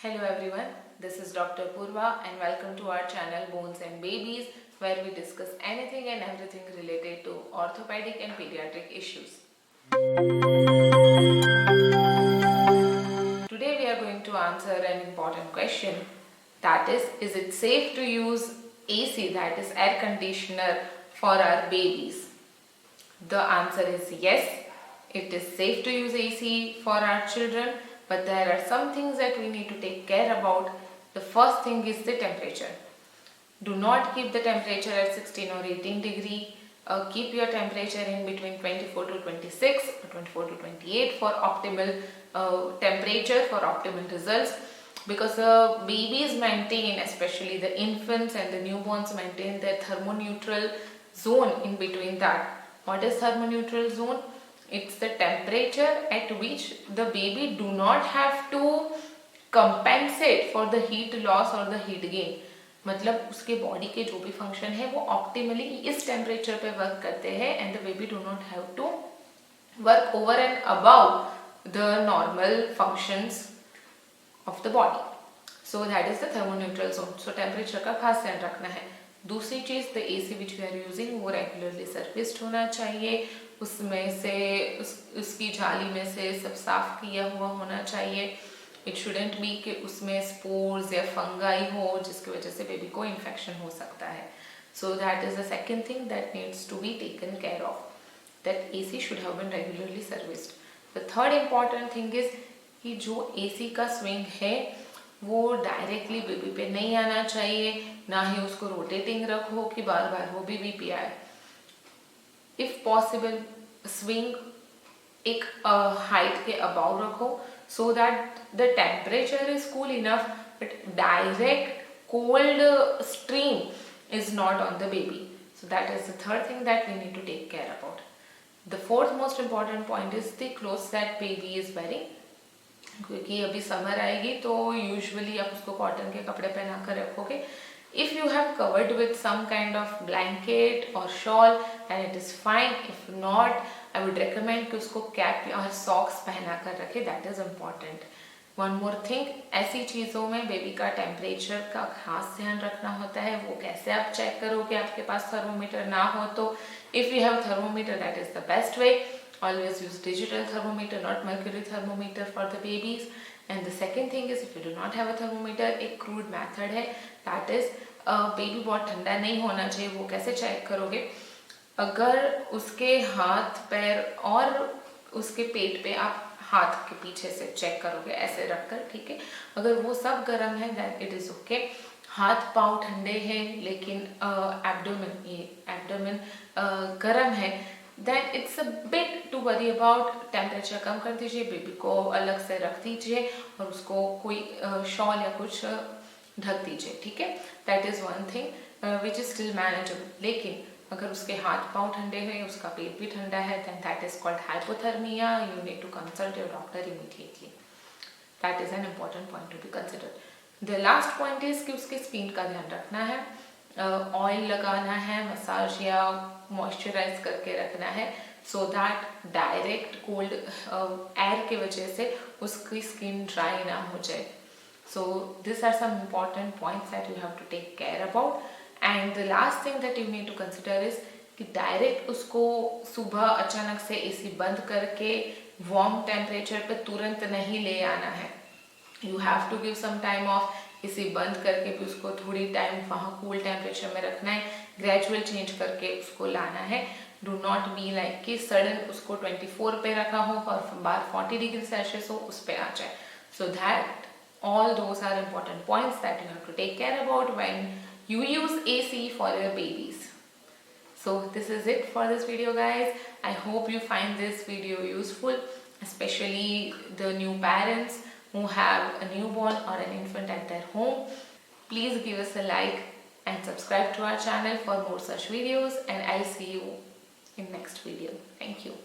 Hello everyone, this is Dr. Purva and welcome to our channel Bones and Babies, where we discuss anything and everything related to orthopedic and pediatric issues. Today we are going to answer an important question, that is it safe to use AC, that is air conditioner, for our babies? The answer is yes, it is safe to use AC for our children, but there are some things that we need to take care about. The first thing is the temperature. Do not keep the temperature at 16 or 18 degree. Keep your temperature in between 24 to 26 or 24 to 28 for optimal temperature, for optimal results. Because babies maintain, especially the infants and the newborns, maintain their thermoneutral zone in between that. What is thermoneutral zone? It's the temperature at which the baby do not have to compensate for the heat loss or the heat gain. मतलब उसके body के जो भी function है वो optimally इस temperature पे work करते हैं and the baby do not have to work over and above the normal functions of the body. So that is the thermoneutral zone. So temperature का खास ध्यान रखना है. दूसरी चीज, the AC which we are using वो regularly serviced होना चाहिए. उसमें से उसकी जाली में से सब साफ किया हुआ होना चाहिए. इट शुडेंट बी कि उसमें स्पोर्स या फंगाई हो जिसकी वजह से बेबी को इन्फेक्शन हो सकता है. So that is the second thing that needs to be taken care of, that AC should have been regularly serviced. The third important thing is कि जो AC का स्विंग है वो डायरेक्टली बेबी पे नहीं आना चाहिए, ना ही उसको रोटेटिंग रखो कि बार बार वो बेबी पे आए. इफ पॉसिबल स्विंग एक हाइट के अबाव रखो so that the temperature is cool enough but direct cold stream is not on the baby. So that is the third thing that we need to take care about. The fourth most important point is the clothes that baby is wearing. क्योंकि अभी summer आएगी तो usually आप उसको cotton के कपड़े पहना कर रखोगे. If you have covered with some kind of blanket or shawl and it is fine. If not, I would recommend कि उसको कैप और सॉक्स पहना कर रखे. That is important. One more thing, ऐसी चीज़ों में बेबी का टेम्परेचर का खास ध्यान रखना होता है. वो कैसे आप चेक करोगे आपके पास थर्मोमीटर ना हो तो? If you have thermometer that is the best way. Always use digital thermometer, not mercury thermometer for the babies. And the second thing is, if you do not have a thermometer, एक crude method है, that is baby बहुत ठंडा नहीं होना चाहिए. वो कैसे check करोगे? अगर उसके हाथ पैर और उसके पेट पे आप हाथ के पीछे से चेक करोगे ऐसे रखकर, ठीक है. अगर वो सब गर्म है दैट इट इज ओके. हाथ पाँव ठंडे हैं लेकिन एब्डोमेन गर्म है, then it's a bit to worry about. Temperature कम कर दीजिए, बेबी को अलग से रख दीजिए और उसको कोई शॉल या कुछ ढक दीजिए, ठीक है. That is one thing which is still manageable. लेकिन अगर उसके हाथ पाँव ठंडे हैं, उसका पेट भी ठंडा है, then that is called hypothermia. You need to consult your doctor immediately. That is an important point to be considered. The last point is कि उसकी स्किन का ध्यान रखना है. ऑयल लगाना है, मसाज या मॉइस्चराइज करके रखना है so that direct cold air की वजह से उसकी स्किन ड्राई ना हो जाए. So these are some important points that you have to take care about. And the last thing that you need to consider is कि डायरेक्ट उसको सुबह अचानक से AC बंद करके वार्म टेम्परेचर पे तुरंत नहीं ले आना है. You have to give some time off. AC बंद करके भी उसको थोड़ी टाइम वहाँ कूल टेम्परेचर में रखना है, ग्रेजुअल चेंज करके उसको लाना है. डू नॉट बी लाइक कि सडन उसको 24 पे रखा हो और बाहर 40 डिग्री सेल्सियस हो उस पर आ जाए. So that all those are important points that you have to take care about when you use AC for your babies. So this is it for this video, guys. I hope you find this video useful, especially the new parents who have a newborn or an infant at their home. Please give us a like and subscribe to our channel for more such videos, and I'll see you in next video. Thank you.